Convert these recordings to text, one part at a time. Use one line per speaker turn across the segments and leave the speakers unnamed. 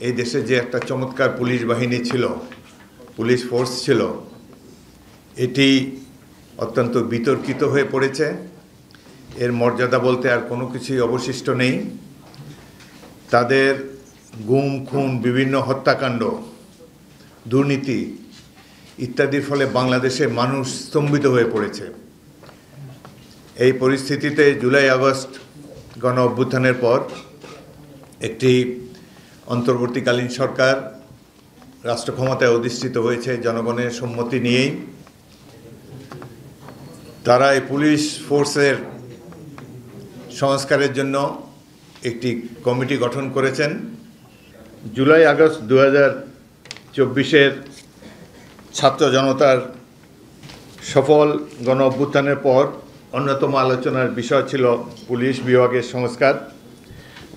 এই দেশে যে একটা চমৎকার পুলিশ বাহিনী ছিল, পুলিশ ফোর্স ছিল, এটি অত্যন্ত বিতর্কিত হয়ে পড়েছে। এর মর্যাদা বলতে আর কোনো কিছুই অবশিষ্ট নেই। তাদের গুম খুন, বিভিন্ন হত্যাকাণ্ড, দুর্নীতি ইত্যাদির ফলে বাংলাদেশে মানুষ স্তম্ভিত হয়ে পড়েছে। এই পরিস্থিতিতে জুলাই আগস্ট গণ অভ্যুত্থানের পর একটি অন্তর্বর্তীকালীন সরকার রাষ্ট্র ক্ষমতায় অধিষ্ঠিত হয়েছে জনগণের সম্মতি নিয়েই। তারা এই পুলিশ ফোর্সের সংস্কারের জন্য একটি কমিটি গঠন করেছেন। জুলাই আগস্ট 2024-এর ছাত্র জনতার সফল গণ অভ্যুত্থানের পর অন্যতম আলোচনার বিষয় ছিল পুলিশ বিভাগের সংস্কার।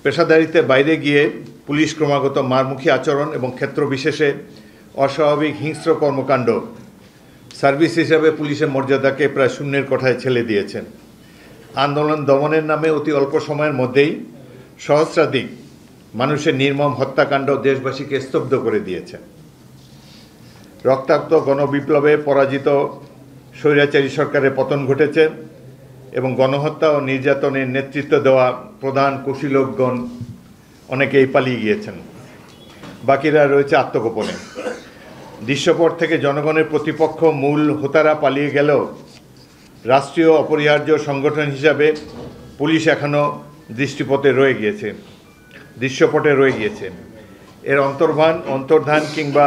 পেশাদারিত্বের বাইরে গিয়ে পুলিশ ক্রমাগত মারমুখী আচরণ এবং ক্ষেত্র বিশেষে অস্বাভাবিক হিংস্র কর্মকাণ্ড সার্ভিস হিসাবে পুলিশের মর্যাদাকে প্রায় শূন্যের কোঠায় ঠেলে দিয়েছেন। আন্দোলন দমনের নামে অতি অল্প সময়ের মধ্যেই সহস্রাধিক মানুষের নির্মম হত্যাকাণ্ড দেশবাসীকে স্তব্ধ করে দিয়েছে। রক্তাক্ত গণবিপ্লবে পরাজিত স্বৈরাচারী সরকারের পতন ঘটেছে এবং গণহত্যা ও নির্যাতনের নেতৃত্ব দেওয়া প্রধান কুশীলকগণ অনেকেই পালিয়ে গিয়েছেন, বাকিরা রয়েছে আত্মগোপনে। দৃশ্যপট থেকে জনগণের প্রতিপক্ষ মূল হোতারা পালিয়ে গেলেও রাষ্ট্রীয় অপরিহার্য সংগঠন হিসাবে পুলিশ এখনও দৃশ্যপটে রয়ে গিয়েছে। এর অন্তর্ধান কিংবা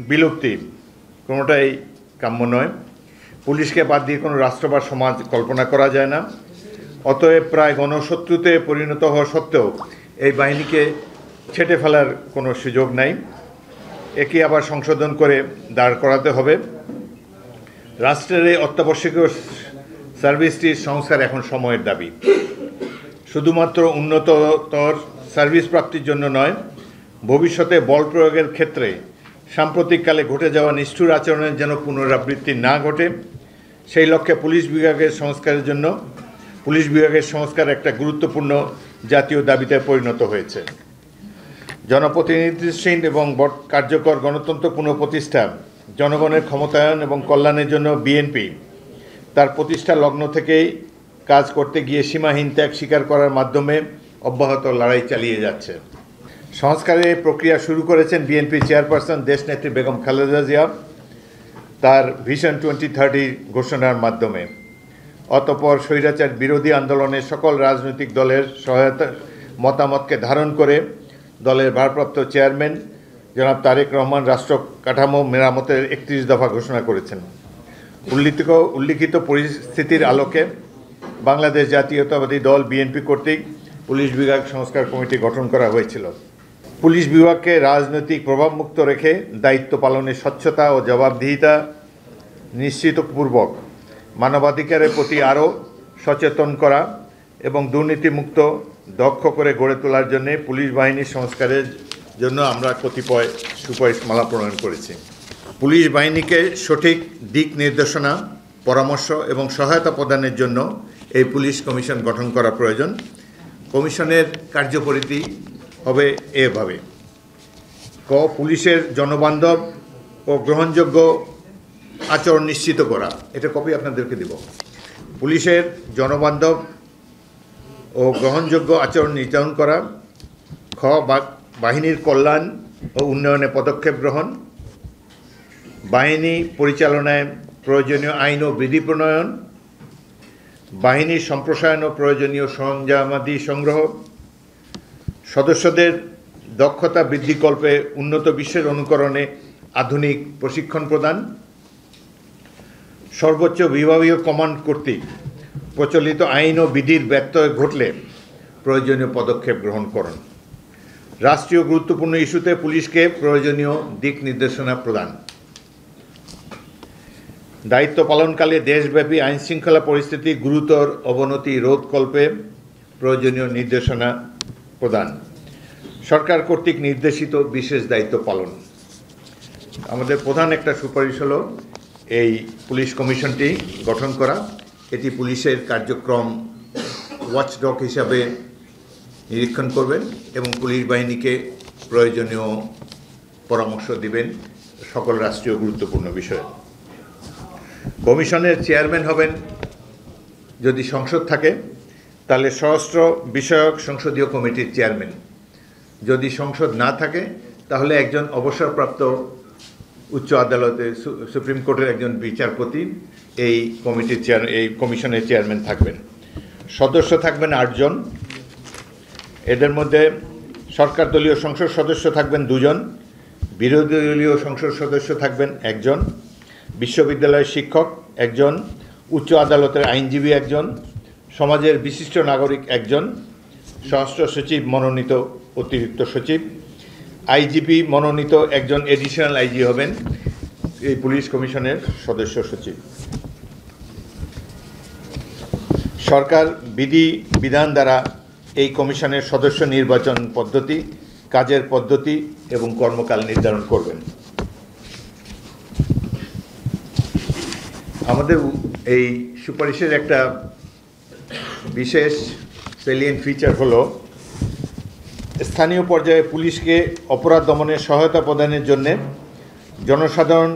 বিলুপ্তি কোনোটাই কাম্য নয়। পুলিশকে বাদ দিয়ে কোনো রাষ্ট্র বা সমাজ কল্পনা করা যায় না। অতএব প্রায় গণশত্রুতে পরিণত হওয়া সত্ত্বেও এই বাহিনীকে ছেঁটে ফেলার কোনো সুযোগ নাই। একে আবার সংশোধন করে দাঁড় করাতে হবে। রাষ্ট্রের এই অত্যাবশ্যকীয় সার্ভিসটির সংস্কার এখন সময়ের দাবি। শুধুমাত্র উন্নততর সার্ভিস প্রাপ্তির জন্য নয়, ভবিষ্যতে বল প্রয়োগের ক্ষেত্রে সাম্প্রতিককালে ঘটে যাওয়া নিষ্ঠুর আচরণের যেন পুনরাবৃত্তি না ঘটে, সেই লক্ষ্যে পুলিশ বিভাগের সংস্কার একটা গুরুত্বপূর্ণ জাতীয় দাবিতে পরিণত হয়েছে। জনপ্রতিনিধিশীল এবং কার্যকর গণতন্ত্র পুনঃপ্রতিষ্ঠা, জনগণের ক্ষমতায়ন এবং কল্যাণের জন্য বিএনপি তার প্রতিষ্ঠা লগ্ন থেকেই কাজ করতে গিয়ে সীমাহীন ত্যাগ স্বীকার করার মাধ্যমে অব্যাহত লড়াই চালিয়ে যাচ্ছে। সংস্কারের প্রক্রিয়া শুরু করেছেন বিএনপি চেয়ারপারসন দেশনেত্রী বেগম খালেদা জিয়া তার ভিশন 2030 ঘোষণার মাধ্যমে। অতঃপর স্বৈরাচার বিরোধী আন্দোলনের সকল রাজনৈতিক দলের মতামতকে ধারণ করে দলের ভারপ্রাপ্ত চেয়ারম্যান জনাব তারেক রহমান রাষ্ট্র কাঠামো মেরামতের 31 দফা ঘোষণা করেছেন। উল্লিখিত পরিস্থিতির আলোকে বাংলাদেশ জাতীয়তাবাদী দল বিএনপি কর্তৃক পুলিশ বিভাগ সংস্কার কমিটি গঠন করা হয়েছিল। পুলিশ বিভাগকে রাজনৈতিক প্রভাবমুক্ত রেখে দায়িত্ব পালনের স্বচ্ছতা ও জবাবদিহিতা নিশ্চিতপূর্বক মানবাধিকারের প্রতি আরও সচেতন করা এবং দুর্নীতিমুক্ত দক্ষ করে গড়ে তোলার জন্য পুলিশ বাহিনীর সংস্কারের জন্য আমরা কতিপয় সুপারিশমালা প্রণয়ন করেছি। পুলিশ বাহিনীকে সঠিক দিক নির্দেশনা, পরামর্শ এবং সহায়তা প্রদানের জন্য এই পুলিশ কমিশন গঠন করা প্রয়োজন। কমিশনের কার্যপরিধি হবে এভাবে: ক, পুলিশের জনবান্ধব ও গ্রহণযোগ্য আচরণ নিশ্চিত করা। এটা কপি আপনাদেরকে দেব। পুলিশের জনবান্ধব ও গ্রহণযোগ্য আচরণ নির্ধারণ করা। খ, বাহিনীর কল্যাণ ও উন্নয়নে পদক্ষেপ গ্রহণ। বাহিনী পরিচালনায় প্রয়োজনীয় আইন ও বিধি প্রণয়ন। বাহিনীর সম্প্রসারণ ও প্রয়োজনীয় সরঞ্জামাদি সংগ্রহ। সদস্যদের দক্ষতা বৃদ্ধিকল্পে উন্নত বিশ্বের অনুকরণে আধুনিক প্রশিক্ষণ প্রদান। সর্বোচ্চ বিভাগীয় কমান্ড কর্তৃক প্রচলিত আইন ও বিধির ব্যত্যয় ঘটলে প্রয়োজনীয় পদক্ষেপ গ্রহণ করুন। রাষ্ট্রীয় গুরুত্বপূর্ণ ইস্যুতে পুলিশকে প্রয়োজনীয় দিক নির্দেশনা প্রদান। দায়িত্ব পালনকালে দেশব্যাপী আইনশৃঙ্খলা পরিস্থিতি গুরুতর অবনতি রোধকল্পে প্রয়োজনীয় নির্দেশনা প্রদান। সরকার কর্তৃক নির্দেশিত বিশেষ দায়িত্ব পালন। আমাদের প্রধান একটা সুপারিশ হলো এই পুলিশ কমিশনটি গঠন করা। এটি পুলিশের কার্যক্রম ওয়াচডগ হিসাবে নিরীক্ষণ করবেন এবং পুলিশ বাহিনীকে প্রয়োজনীয় পরামর্শ দিবেন সকল রাষ্ট্রীয় গুরুত্বপূর্ণ বিষয়ে। কমিশনের চেয়ারম্যান হবেন, যদি সংসদ থাকে তাহলে স্বরাষ্ট্র বিষয়ক সংসদীয় কমিটির চেয়ারম্যান। যদি সংসদ না থাকে তাহলে একজন অবসরপ্রাপ্ত উচ্চ আদালতের সুপ্রিম কোর্টের একজন বিচারপতি এই কমিশনের চেয়ারম্যান থাকবেন। সদস্য থাকবেন 8 জন। এদের মধ্যে সরকার দলীয় সংসদ সদস্য থাকবেন 2 জন, বিরোধী দলীয় সংসদ সদস্য থাকবেন 1 জন, বিশ্ববিদ্যালয়ের শিক্ষক 1 জন, উচ্চ আদালতের আইনজীবী 1 জন, সমাজের বিশিষ্ট নাগরিক 1 জন, স্বরাষ্ট্র সচিব মনোনীত অতিরিক্ত সচিব, আইজিপি মনোনীত 1 জন এডিশনাল আইজি হবেন এই পুলিশ কমিশনের সদস্য সচিব। সরকার বিধান দ্বারা এই কমিশনের সদস্য নির্বাচন পদ্ধতি, কাজের পদ্ধতি এবং কর্মকাল নির্ধারণ করবেন। আমাদের এই সুপারিশের একটা বিশেষ সেলিয়েন্ট ফিচার হলো স্থানীয় পর্যায়ে পুলিশকে অপরাধ দমনে সহায়তা প্রদানের জন্য জনসাধারণ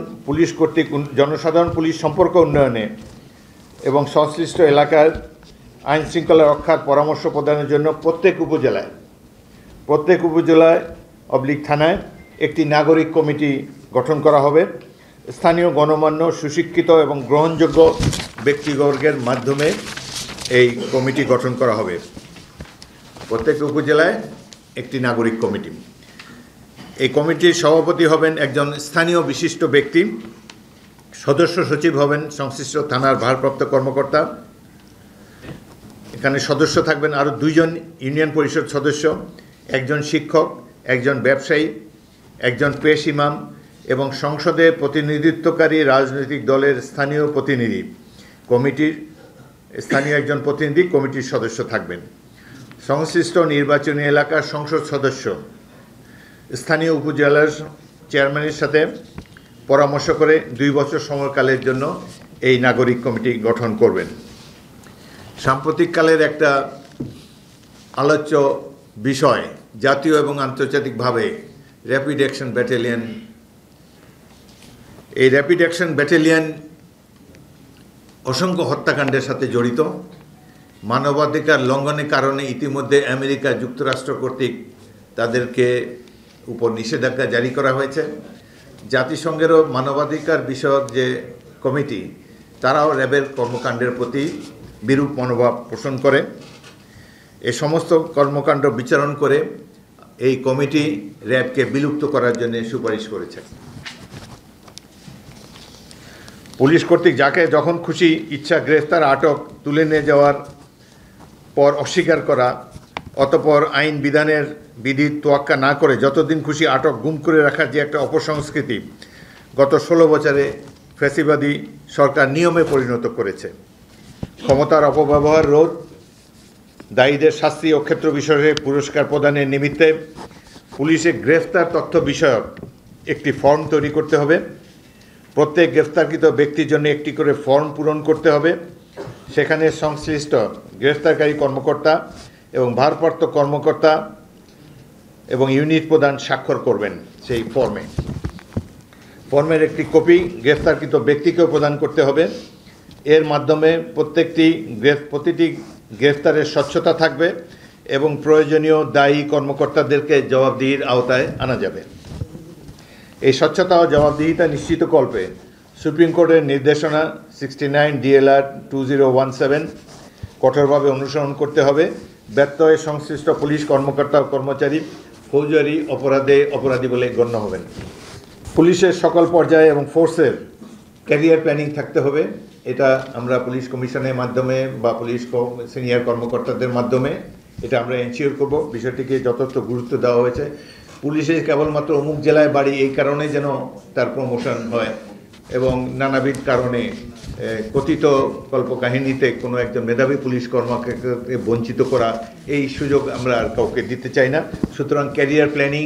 পুলিশ সম্পর্ক উন্নয়নে এবং সংশ্লিষ্ট এলাকার আইন শৃঙ্খলা রক্ষার পরামর্শ প্রদানের জন্য প্রত্যেক উপজেলায় থানায় একটি নাগরিক কমিটি গঠন করা হবে। স্থানীয় গণমান্য, সুশিক্ষিত এবং গ্রহণযোগ্য ব্যক্তিবর্গের মাধ্যমে এই কমিটি গঠন করা হবে। প্রত্যেক উপজেলায় একটি নাগরিক কমিটি। এই কমিটির সভাপতি হবেন একজন স্থানীয় বিশিষ্ট ব্যক্তি, সদস্য সচিব হবেন সংশ্লিষ্ট থানার ভারপ্রাপ্ত কর্মকর্তা। এখানে সদস্য থাকবেন আরও 2 জন ইউনিয়ন পরিষদ সদস্য, 1 জন শিক্ষক, 1 জন ব্যবসায়ী, 1 জন পেশ ইমাম এবং সংসদে প্রতিনিধিত্বকারী রাজনৈতিক দলের স্থানীয় 1 জন প্রতিনিধি কমিটির সদস্য থাকবেন। সংশ্লিষ্ট নির্বাচনী এলাকার সংসদ সদস্য স্থানীয় উপজেলার চেয়ারম্যানের সাথে পরামর্শ করে 2 বছর সময়কালের জন্য এই নাগরিক কমিটি গঠন করবেন। সাম্প্রতিককালের একটা আলোচ্য বিষয় জাতীয় এবং আন্তর্জাতিকভাবে র্যাপিড অ্যাকশন ব্যাটালিয়ন। এই র্যাপিড অ্যাকশন ব্যাটালিয়ন অসংখ্য হত্যাকাণ্ডের সাথে জড়িত। মানবাধিকার লঙ্ঘনের কারণে ইতিমধ্যে আমেরিকা যুক্তরাষ্ট্র কর্তৃক তাদেরকে উপর নিষেধাজ্ঞা জারি করা হয়েছে। জাতিসংঘেরও মানবাধিকার বিষয়ক যে কমিটি, তারাও র্যাবের কর্মকাণ্ডের প্রতি বিরূপ মনোভাব পোষণ করে। এ সমস্ত কর্মকাণ্ড বিচারণ করে এই কমিটি র্যাবকে বিলুপ্ত করার জন্য সুপারিশ করেছে। পুলিশ কর্তৃক যাকে যখন খুশি ইচ্ছা গ্রেফতার, আটক, তুলে নিয়ে যাওয়ার পর অস্বীকার করা, অতঃপর আইন বিধানের বিধির তোয়াক্কা না করে যতদিন খুশি আটক, গুম করে রাখার যে একটা অপসংস্কৃতি গত 16 বছরে ফ্যাসিবাদী সরকার নিয়মে পরিণত করেছে। ক্ষমতার অপব্যবহার রোধ, দায়ীদের শাস্তি ও ক্ষেত্র বিষয়ে পুরস্কার প্রদানের নিমিত্তে পুলিশের গ্রেফতার তথ্য বিষয়ক একটি ফর্ম তৈরি করতে হবে। প্রত্যেক গ্রেফতারকৃত ব্যক্তির জন্য একটি করে ফর্ম পূরণ করতে হবে। সেখানে সংশ্লিষ্ট গ্রেফতারকারী কর্মকর্তা এবং ভারপ্রাপ্ত কর্মকর্তা এবং ইউনিট প্রধান স্বাক্ষর করবেন সেই ফর্মের একটি কপি গ্রেফতারকৃত ব্যক্তিকেও প্রদান করতে হবে। এর মাধ্যমে প্রতিটি গ্রেফতারের স্বচ্ছতা থাকবে এবং প্রয়োজনীয় দায়ী কর্মকর্তাদেরকে জবাবদিহির আওতায় আনা যাবে। এই স্বচ্ছতা ও জবাবদিহিতা নিশ্চিতকল্পে সুপ্রিম কোর্টের নির্দেশনা 69 DLR 2017 কঠোরভাবে অনুসরণ করতে হবে। ব্যত্যয়ে সংশ্লিষ্ট পুলিশ কর্মকর্তা ও কর্মচারী ফৌজদারি অপরাধী বলে গণ্য হবেন। পুলিশের সকল পর্যায়ে এবং ফোর্সের ক্যারিয়ার প্ল্যানিং থাকতে হবে। এটা আমরা পুলিশ কমিশনের মাধ্যমে বা পুলিশ সিনিয়র কর্মকর্তাদের মাধ্যমে এটা আমরা এনশিওর করব। বিষয়টিকে যথেষ্ট গুরুত্ব দেওয়া হয়েছে। পুলিশে কেবলমাত্র অমুক জেলায় বাড়ি এই কারণে যেন তার প্রমোশন হয় এবং নানাবিধ কারণে কথিত কল্পকাহিনীতে কোনো একজন মেধাবী পুলিশ কর্মকর্তাকে বঞ্চিত করা, এই সুযোগ আমরা আর কাউকে দিতে চাই না। সুতরাং ক্যারিয়ার প্ল্যানিং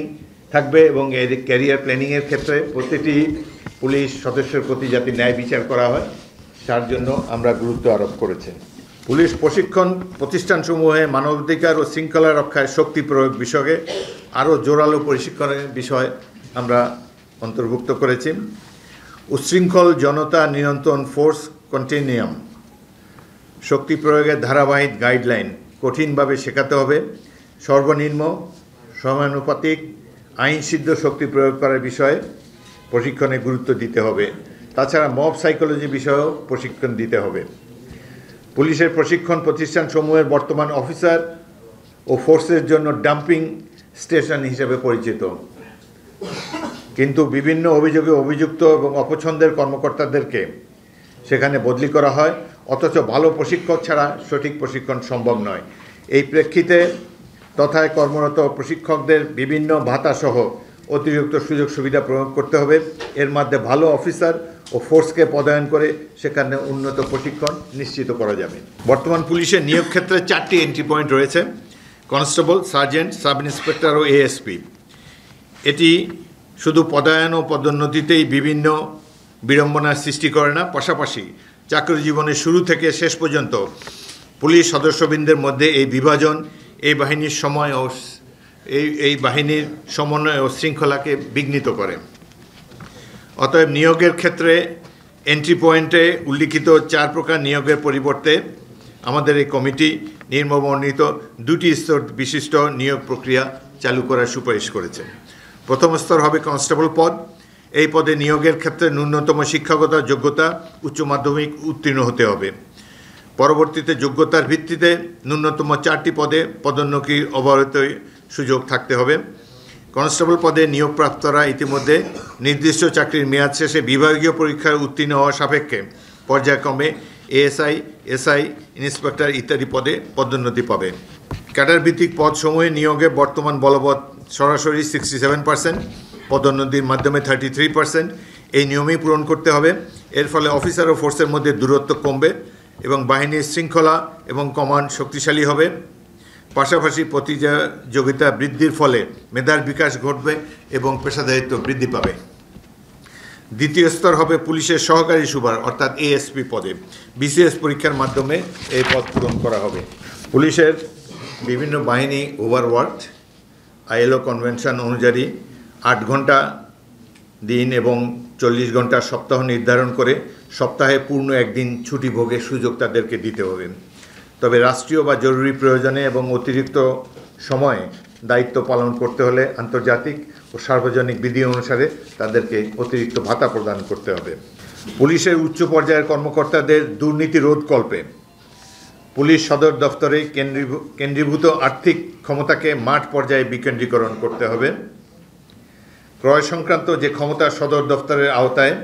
থাকবে এবং এই ক্যারিয়ার প্ল্যানিংয়ের ক্ষেত্রে প্রতিটি পুলিশ সদস্যের প্রতি যাতে ন্যায় বিচার করা হয় তার জন্য আমরা গুরুত্ব আরোপ করেছি। পুলিশ প্রশিক্ষণ প্রতিষ্ঠানসমূহে মানবাধিকার ও শৃঙ্খলা রক্ষায় শক্তি প্রয়োগ বিষয়ে আরও জোরালো প্রশিক্ষণের বিষয় আমরা অন্তর্ভুক্ত করেছি। উচ্ছৃঙ্খল জনতা নিয়ন্ত্রণ ফোর্স কন্টিনিয়াম, শক্তি প্রয়োগের ধারাবাহিক গাইডলাইন কঠিনভাবে শেখাতে হবে। সর্বনিম্ন সমানুপাতিক আইনসিদ্ধ শক্তি প্রয়োগ করার বিষয়ে প্রশিক্ষণে গুরুত্ব দিতে হবে। তাছাড়া মব সাইকোলজি বিষয়েও প্রশিক্ষণ দিতে হবে। পুলিশের প্রশিক্ষণ প্রতিষ্ঠানসমূহের বর্তমান অফিসার ও ফোর্সের জন্য ডাম্পিং স্টেশন হিসেবে পরিচিত, কিন্তু বিভিন্ন অভিযোগে অভিযুক্ত এবং অপছন্দের কর্মকর্তাদেরকে সেখানে বদলি করা হয়, অথচ ভালো প্রশিক্ষক ছাড়া সঠিক প্রশিক্ষণ সম্ভব নয়। এই প্রেক্ষিতে তথায় কর্মরত প্রশিক্ষকদের বিভিন্ন ভাতাসহ অতিরিক্ত সুযোগ সুবিধা প্রয়োগ করতে হবে। এর মধ্যে ভালো অফিসার ও ফোর্সকে পদায়ন করে সেখানে উন্নত প্রশিক্ষণ নিশ্চিত করা যাবে। বর্তমান পুলিশের নিয়োগ ক্ষেত্রে 4টি এন্ট্রি পয়েন্ট রয়েছে: কনস্টেবল, সার্জেন্ট, সাব ইন্সপেক্টর ও এএসপি। এটি শুধু পদায়ন ও পদোন্নতিতেই বিভিন্ন বিড়ম্বনার সৃষ্টি করে না, পাশাপাশি চাকরি জীবনের শুরু থেকে শেষ পর্যন্ত পুলিশ সদস্যবৃন্দের মধ্যে এই বিভাজন এই বাহিনীর বাহিনীর সমন্বয় ও শৃঙ্খলাকে বিঘ্নিত করে। অতএব নিয়োগের ক্ষেত্রে এন্ট্রি পয়েন্টে উল্লিখিত 4 প্রকার নিয়োগের পরিবর্তে আমাদের এই কমিটি নিম্নবর্ণিত 2টি স্তর বিশিষ্ট নিয়োগ প্রক্রিয়া চালু করার সুপারিশ করেছে। প্রথম স্তর হবে কনস্টেবল পদ। এই পদে নিয়োগের ক্ষেত্রে ন্যূনতম শিক্ষাগত যোগ্যতা উচ্চ মাধ্যমিক উত্তীর্ণ হতে হবে। পরবর্তীতে যোগ্যতার ভিত্তিতে ন্যূনতম 4টি পদে পদোন্নতির অব্যাহত সুযোগ থাকতে হবে। কনস্টেবল পদে নিয়োগপ্রাপ্তরা ইতিমধ্যে নির্দিষ্ট চাকরির মেয়াদ শেষে বিভাগীয় পরীক্ষায় উত্তীর্ণ হওয়া সাপেক্ষে পর্যায়ক্রমে এএসআই, এসআই, ইন্সপেক্টর ইত্যাদি পদে পদোন্নতি পাবে। ক্যাডার ভিত্তিক পদসমূহে নিয়োগে বর্তমান বলবৎ সরাসরি 67%, পদোন্নতির মাধ্যমে 33%। এই নিয়মেই পূরণ করতে হবে। এর ফলে অফিসার ও ফোর্সের মধ্যে দূরত্ব কমবে এবং বাহিনীর শৃঙ্খলা এবং কমান্ড শক্তিশালী হবে। পাশাপাশি প্রতিযোগিতা বৃদ্ধির ফলে মেধার বিকাশ ঘটবে এবং পেশাদারিত্ব বৃদ্ধি পাবে। দ্বিতীয় স্তর হবে পুলিশের সহকারী সুপার অর্থাৎ এএসপি পদে। বিসিএস পরীক্ষার মাধ্যমে এই পদ পূরণ করা হবে। পুলিশের বিভিন্ন বাহিনী ওভারওয়ার্কড, আইএলও কনভেনশন অনুযায়ী 8 ঘন্টা দিন এবং 40 ঘন্টা সপ্তাহ নির্ধারণ করে সপ্তাহে পূর্ণ একদিন ছুটি ভোগের সুযোগ তাদেরকে দিতে হবে। তবে রাষ্ট্রীয় বা জরুরি প্রয়োজনে এবং অতিরিক্ত সময়ে দায়িত্ব পালন করতে হলে আন্তর্জাতিক ও সার্বজনিক বিধি অনুসারে তাদেরকে অতিরিক্ত ভাতা প্রদান করতে হবে। পুলিশের উচ্চ পর্যায়ের কর্মকর্তাদের দুর্নীতি রোধকল্পে পুলিশ সদর দফতরে কেন্দ্রীভূত আর্থিক ক্ষমতাকে মাঠ পর্যায়ে বিকেন্দ্রীকরণ করতে হবে। ক্রয় সংক্রান্ত যে ক্ষমতা সদর দফতরের আওতায়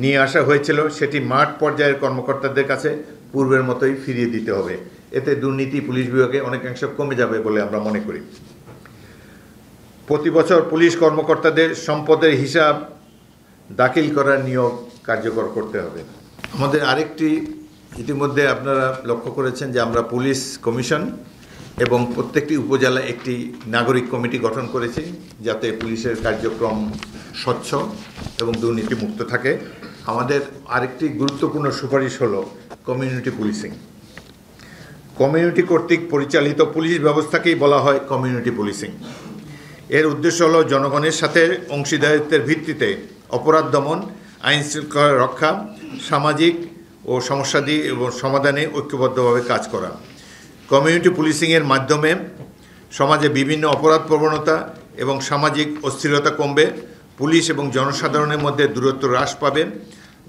নিয়ে আসা হয়েছিল সেটি মাঠ পর্যায়ের কর্মকর্তাদের কাছে পূর্বের মতোই ফিরিয়ে দিতে হবে। এতে দুর্নীতি পুলিশ বিভাগে অনেকাংশে কমে যাবে বলে আমরা মনে করি। প্রতি বছর পুলিশ কর্মকর্তাদের সম্পদের হিসাব দাখিল করার নিয়োগ কার্যকর করতে হবে। আমাদের আরেকটি, ইতিমধ্যে আপনারা লক্ষ্য করেছেন যে আমরা পুলিশ কমিশন এবং প্রত্যেকটি উপজেলায় একটি নাগরিক কমিটি গঠন করেছি, যাতে পুলিশের কার্যক্রম স্বচ্ছ এবং দুর্নীতিমুক্ত থাকে। আমাদের আরেকটি গুরুত্বপূর্ণ সুপারিশ হলো কমিউনিটি পুলিশিং। কমিউনিটি কর্তৃক পরিচালিত পুলিশ ব্যবস্থাকেই বলা হয় কমিউনিটি পুলিশিং। এর উদ্দেশ্য হলো জনগণের সাথে অংশীদারিত্বের ভিত্তিতে অপরাধ দমন, আইন শৃঙ্খলা রক্ষা, সামাজিক ও সমস্যাদি এবং সমাধানে ঐক্যবদ্ধভাবে কাজ করা। কমিউনিটি পুলিশিংয়ের মাধ্যমে সমাজে বিভিন্ন অপরাধ প্রবণতা এবং সামাজিক অস্থিরতা কমবে, পুলিশ এবং জনসাধারণের মধ্যে দূরত্ব হ্রাস পাবে,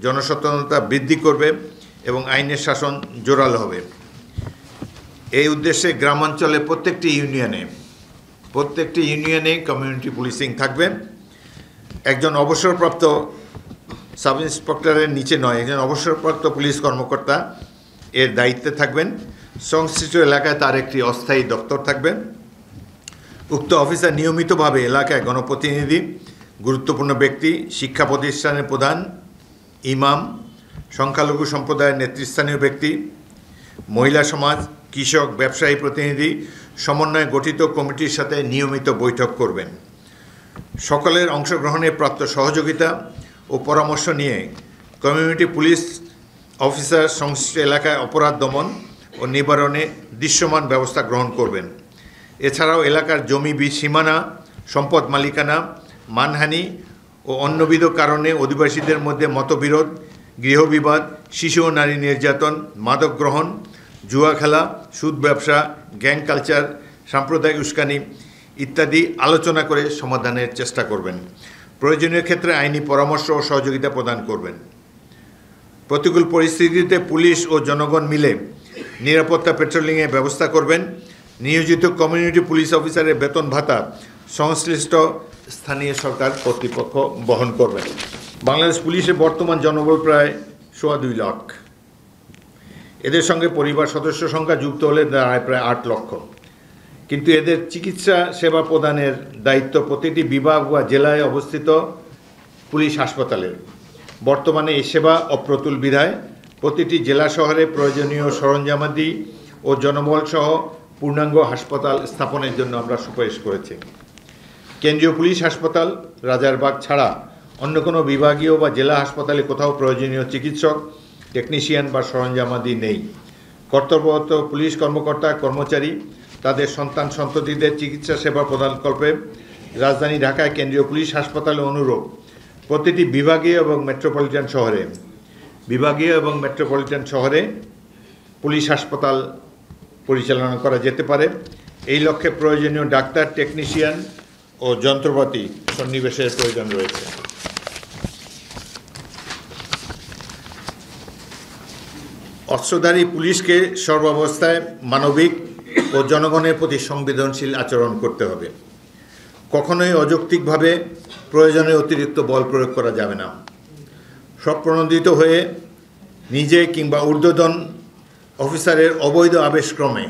জনসচেতনতা বৃদ্ধি করবে এবং আইনের শাসন জোরালো হবে। এই উদ্দেশ্যে গ্রামাঞ্চলে প্রত্যেকটি ইউনিয়নে কমিউনিটি পুলিশিং থাকবে। একজন অবসরপ্রাপ্ত সাব ইন্সপেক্টরের নিচে নয়, একজন অবসরপ্রাপ্ত পুলিশ কর্মকর্তা এর দায়িত্বে থাকবেন। সংশ্লিষ্ট এলাকায় তার একটি অস্থায়ী দপ্তর থাকবে। উক্ত অফিসার নিয়মিতভাবে এলাকায় গণপ্রতিনিধি, গুরুত্বপূর্ণ ব্যক্তি, শিক্ষা প্রতিষ্ঠানের প্রধান, ইমাম, সংখ্যালঘু সম্প্রদায়ের নেতৃস্থানীয় ব্যক্তি, মহিলা সমাজ, কৃষক, ব্যবসায়ী প্রতিনিধি সমন্বয়ে গঠিত কমিটির সাথে নিয়মিত বৈঠক করবেন। সকলের অংশগ্রহণে প্রাপ্ত সহযোগিতা ও পরামর্শ নিয়ে কমিউনিটি পুলিশ অফিসার সংশ্লিষ্ট এলাকায় অপরাধ দমন ও নিবারণে দৃশ্যমান ব্যবস্থা গ্রহণ করবেন। এছাড়াও এলাকার জমি সীমানা, সম্পদ মালিকানা, মানহানি ও অন্যবিধ কারণে অধিবাসীদের মধ্যে মতবিরোধ, গৃহবিবাদ, শিশু ও নারী নির্যাতন, মাদক গ্রহণ, জুয়া খেলা, সুদ ব্যবসা, গ্যাং কালচার, সাম্প্রদায়িক উস্কানি ইত্যাদি আলোচনা করে সমাধানের চেষ্টা করবেন। প্রয়োজনীয় ক্ষেত্রে আইনি পরামর্শ ও সহযোগিতা প্রদান করবেন। প্রতিকূল পরিস্থিতিতে পুলিশ ও জনগণ মিলে নিরাপত্তা পেট্রোলিংয়ের ব্যবস্থা করবেন। নিয়োজিত কমিউনিটি পুলিশ অফিসারের বেতন ভাতা সংশ্লিষ্ট স্থানীয় সরকার কর্তৃপক্ষ বহন করবেন। বাংলাদেশ পুলিশের বর্তমান জনবল প্রায় 2.25 লাখ। এদের সঙ্গে পরিবার সদস্য সংখ্যা যুক্ত হলে দাঁড়ায় প্রায় 8 লক্ষ। কিন্তু এদের চিকিৎসা সেবা প্রদানের দায়িত্ব প্রতিটি বিভাগ বা জেলায় অবস্থিত পুলিশ হাসপাতালের। বর্তমানে এই সেবা অপ্রতুল বিধায় প্রতিটি জেলা শহরে প্রয়োজনীয় সরঞ্জামাদি ও জনবল সহ পূর্ণাঙ্গ হাসপাতাল স্থাপনের জন্য আমরা সুপারিশ করেছি। কেন্দ্রীয় পুলিশ হাসপাতাল রাজারবাগ ছাড়া অন্য কোনো বিভাগীয় বা জেলা হাসপাতালে কোথাও প্রয়োজনীয় চিকিৎসক, টেকনিশিয়ান বা সরঞ্জামাদি নেই। কর্তব্যরত পুলিশ কর্মকর্তা কর্মচারী তাদের সন্তান সন্ততিদের চিকিৎসা সেবা প্রদানকল্পে রাজধানী ঢাকায় কেন্দ্রীয় পুলিশ হাসপাতালে অনুরূপ প্রতিটি বিভাগীয় এবং মেট্রোপলিটন শহরে পুলিশ হাসপাতাল পরিচালনা করা যেতে পারে। এই লক্ষ্যে প্রয়োজনীয় ডাক্তার, টেকনিশিয়ান ও যন্ত্রপাতি সন্নিবেশের প্রয়োজন রয়েছে। অস্ত্রধারী পুলিশকে সর্বাবস্থায় মানবিক ও জনগণের প্রতি সংবেদনশীল আচরণ করতে হবে। কখনোই অযৌক্তিকভাবে প্রয়োজনে অতিরিক্ত বল প্রয়োগ করা যাবে না। স্বপ্রণোদিত হয়ে নিজে কিংবা ঊর্ধ্বতন অফিসারের অবৈধ আবেশক্রমে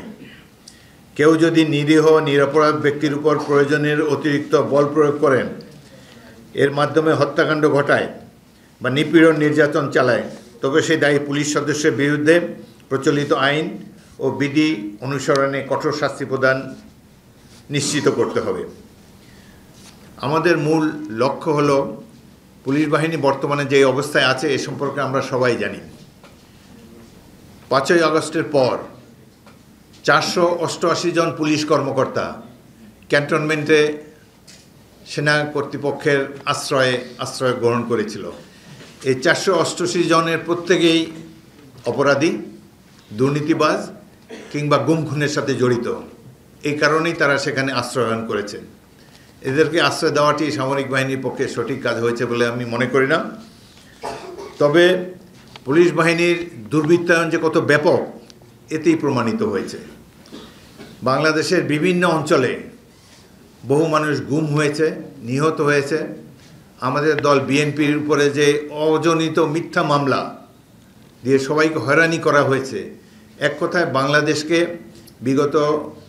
কেউ যদি নিরীহ নিরপরাধ ব্যক্তির উপর প্রয়োজনের অতিরিক্ত বল প্রয়োগ করেন, এর মাধ্যমে হত্যাকাণ্ড ঘটায় বা নিপীড়ন নির্যাতন চালায়, তবে সেই দায়ী পুলিশ সদস্যের বিরুদ্ধে প্রচলিত আইন ও বিধি অনুসরণে কঠোর শাস্তি প্রদান নিশ্চিত করতে হবে। আমাদের মূল লক্ষ্য হল পুলিশ বাহিনী বর্তমানে যে অবস্থায় আছে এ সম্পর্কে আমরা সবাই জানি। 5ই আগস্টের পর 488 জন পুলিশ কর্মকর্তা ক্যান্টনমেন্টে সেনা কর্তৃপক্ষের আশ্রয় গ্রহণ করেছিল। এই 488 জনের প্রত্যেকেই অপরাধী, দুর্নীতিবাজ কিংবা গুম খুনের সাথে জড়িত। এই কারণেই তারা সেখানে আশ্রয় গ্রহণ করেছেন। এদেরকে আশ্রয় দেওয়াটি সামরিক বাহিনীর পক্ষে সঠিক কাজ হয়েছে বলে আমি মনে করি না। তবে পুলিশ বাহিনীর দুর্বৃত্তায়ন যে কত ব্যাপক এতেই প্রমাণিত হয়েছে। বাংলাদেশের বিভিন্ন অঞ্চলে বহু মানুষ গুম হয়েছে, নিহত হয়েছে। আমাদের দল বিএনপির উপরে যে অজনিত মিথ্যা মামলা দিয়ে সবাইকে হয়রানি করা হয়েছে, এক কথায় বাংলাদেশকে বিগত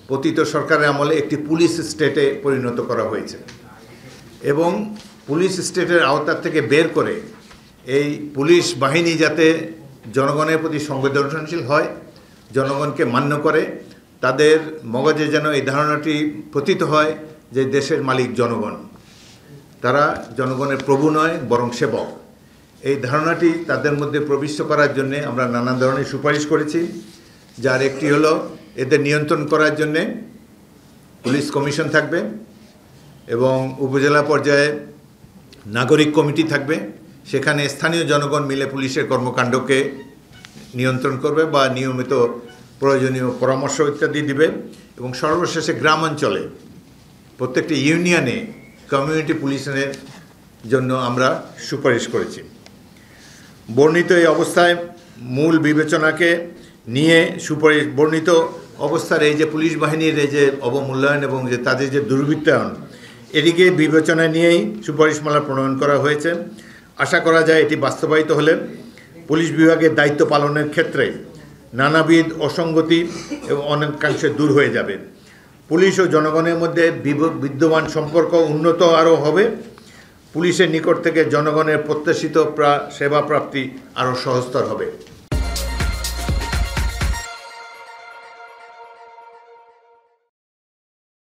পতিত সরকারের আমলে একটি পুলিশ স্টেটে পরিণত করা হয়েছে এবং পুলিশ স্টেটের আওতার থেকে বের করে এই পুলিশ বাহিনী যাতে জনগণের প্রতি সংবেদনশীল হয়, জনগণকে মান্য করে, তাদের মগজে যেন এই ধারণাটি প্রতীত হয় যে দেশের মালিক জনগণ, তারা জনগণের প্রভু নয় বরং সেবক। এই ধারণাটি তাদের মধ্যে প্রবিষ্ট করার জন্য আমরা নানা ধরনের সুপারিশ করেছি, যার একটি হলো এদের নিয়ন্ত্রণ করার জন্যে পুলিশ কমিশন থাকবে এবং উপজেলা পর্যায়ে নাগরিক কমিটি থাকবে। সেখানে স্থানীয় জনগণ মিলে পুলিশের কর্মকাণ্ডকে নিয়ন্ত্রণ করবে বা নিয়মিত প্রয়োজনীয় পরামর্শ ইত্যাদি দিবে এবং সর্বশেষে গ্রাম অঞ্চলে প্রত্যেকটি ইউনিয়নে কমিউনিটি পুলিশের জন্য আমরা সুপারিশ করেছি। বর্ণিত এই অবস্থায় মূল বিবেচনাকে নিয়ে বর্ণিত অবস্থার এই যে পুলিশ বাহিনীর এই যে অবমূল্যায়ন এবং যে তাদের যে দুর্বৃত্তায়ন, এটিকে বিবেচনায় নিয়েই সুপারিশমালা প্রণয়ন করা হয়েছে। আশা করা যায় এটি বাস্তবায়িত হলে পুলিশ বিভাগের দায়িত্ব পালনের ক্ষেত্রে নানাবিধ অসঙ্গতি এবং অনেকাংশে দূর হয়ে যাবে। পুলিশ ও জনগণের মধ্যে বিদ্যমান সম্পর্ক উন্নত আরও হবে। পুলিশের নিকট থেকে জনগণের প্রত্যাশিত সেবা প্রাপ্তি আরও সহজতর হবে।